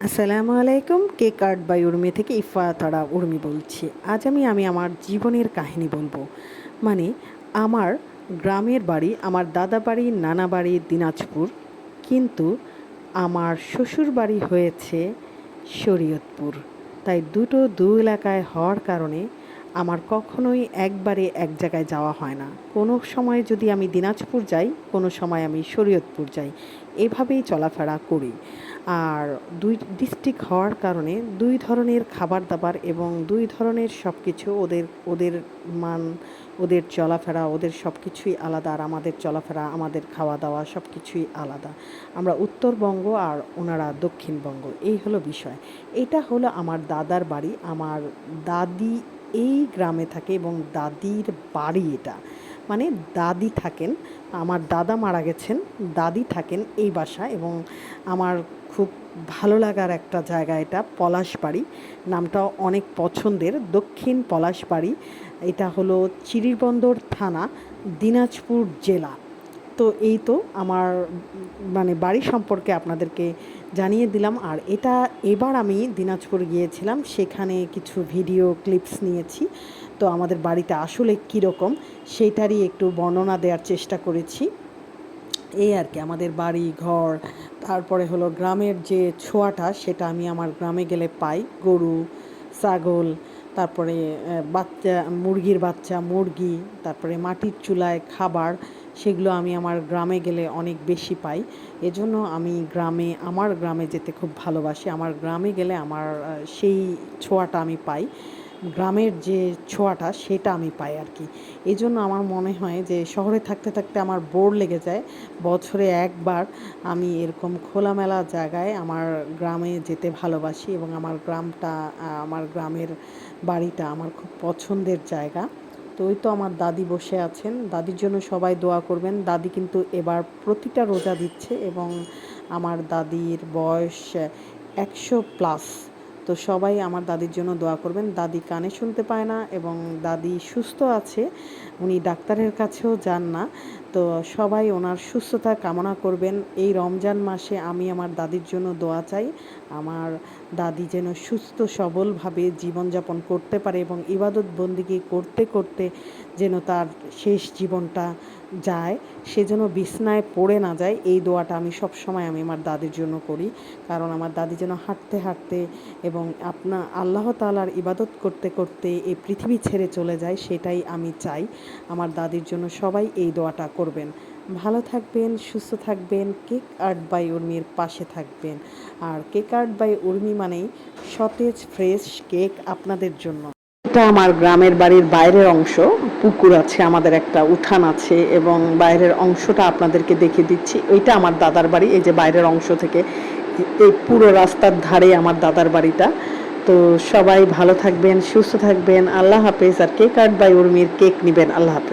আসসালামু আলাইকুম। Cake art by Urmi থেকে ইফাতারা উর্মি বলছি। আজ আমি আমার জীবনের কাহিনী বলবো। মানে আমার গ্রামের বাড়ি, আমার দাদা বাড়ি, নানা বাড়ি দিনাজপুর, কিন্তু আমার শ্বশুর বাড়ি হয়েছে শরীয়তপুর। তাই দু এলাকায় হওয়ার কারণে আমার কখনোই একবারে এক জায়গায় যাওয়া হয় না। কোনো সময় যদি আমি দিনাজপুর যাই, কোনো সময় আমি শরীয়তপুর যাই, এভাবেই চলাফেরা করি। আর দুই ডিস্ট্রিক্ট হওয়ার কারণে দুই ধরনের খাবার দাবার এবং দুই ধরনের সব কিছু, ওদের ওদের মান, ওদের চলাফেরা, ওদের সব কিছুই আলাদা। আর আমাদের চলাফেরা, আমাদের খাওয়া দাওয়া সব কিছুই আলাদা। আমরা উত্তরবঙ্গ আর ওনারা দক্ষিণবঙ্গ, এই হলো বিষয়। এটা হলো আমার দাদার বাড়ি। আমার দাদি এই গ্রামে থাকে এবং দাদির বাড়ি এটা। মানে দাদি থাকেন, আমার দাদা মারা গেছেন, দাদি থাকেন এই বাসায়। এবং আমার খুব ভালো লাগার একটা জায়গা এটা, পলাশবাড়ি। নামটাও অনেক পছন্দের, দক্ষিণ পলাশবাড়ি। এটা হলো চিরিরবন্দর থানা, দিনাজপুর জেলা। তো এই তো আমার মানে বাড়ি সম্পর্কে আপনাদেরকে জানিয়ে দিলাম। আর এটা এবার আমি দিনাজপুর গিয়েছিলাম, সেখানে কিছু ভিডিও ক্লিপস নিয়েছি। তো আমাদের বাড়িতে আসলে কীরকম সেইটারই একটু বর্ণনা দেওয়ার চেষ্টা করেছি। এই আর কি আমাদের বাড়ি ঘর, তারপরে হলো গ্রামের যে ছোঁয়াটা, সেটা আমি আমার গ্রামে গেলে পাই। গরু, ছাগল, তারপরে বাচ্চা, মুরগির বাচ্চা, মুরগি, তারপরে মাটির চুলায় খাবার, সেগুলো আমি আমার গ্রামে গেলে অনেক বেশি পাই। এজন্য আমি আমার গ্রামে যেতে খুব ভালোবাসি। আমার গ্রামে গেলে আমার সেই ছোঁয়াটা আমি পাই, গ্রামের যে ছোঁয়াটা সেটা আমি পাই আর কি। এই জন্য আমার মনে হয় যে শহরে থাকতে থাকতে আমার বোর লেগে যায়। বছরে একবার আমি এরকম খোলামেলা জায়গায় আমার গ্রামে যেতে ভালোবাসি। এবং আমার গ্রামটা, আমার গ্রামের বাড়িটা আমার খুব পছন্দের জায়গা। তো ওই তো আমার দাদি বসে আছেন, দাদির জন্য সবাই দোয়া করবেন। দাদি কিন্তু এবার প্রতিটা রোজা দিচ্ছে এবং আমার দাদির বয়স 100+। তো সবাই আমার দাদির জন্য দোয়া করবেন। দাদি কানে শুনতে পায় না এবং দাদি সুস্থ আছে, উনি ডাক্তারের কাছেও যান না। তো সবাই ওনার সুস্থতা কামনা করবেন। এই রমজান মাসে আমি আমার দাদির জন্য দোয়া চাই, আমার দাদি যেন সুস্থ সবলভাবে জীবনযাপন করতে পারে এবং ইবাদত বন্দিগি করতে করতে যেন তার শেষ জীবনটা যায়, সে যেন বিছনায় পড়ে না যায়। এই দোয়াটা আমি সবসময় আমার দাদির জন্য করি। কারণ আমার দাদি যেন হাঁটতে হাঁটতে এবং আল্লাহ তাআলার ইবাদত করতে করতে এই পৃথিবী ছেড়ে চলে যায়, সেটাই আমি চাই। আমার দাদির জন্য সবাই এই দোয়াটা করবেন। ভালো থাকবেন, সুস্থ থাকবেন, কেক আর্ট বাই উর্মির পাশে থাকবেন। আর কেক আর্ট বাই উর্মি মানেই সতেজ ফ্রেশ কেক আপনাদের জন্য। এটা আমার গ্রামের বাড়ির বাইরের অংশ, পুকুর আছে, আমাদের একটা উঠান আছে এবং বাইরের অংশটা আপনাদেরকে দেখিয়ে দিচ্ছি। ওইটা আমার দাদার বাড়ি। এই যে বাইরের অংশ থেকে এই পুরো রাস্তার ধারে আমার দাদার বাড়িটা। তো সবাই ভালো থাকবেন, সুস্থ থাকবেন, আল্লাহ হাফেজ। আর কেক আর্ট বাই উর্মির কেক নেবেন। আল্লাহ হাফেজ।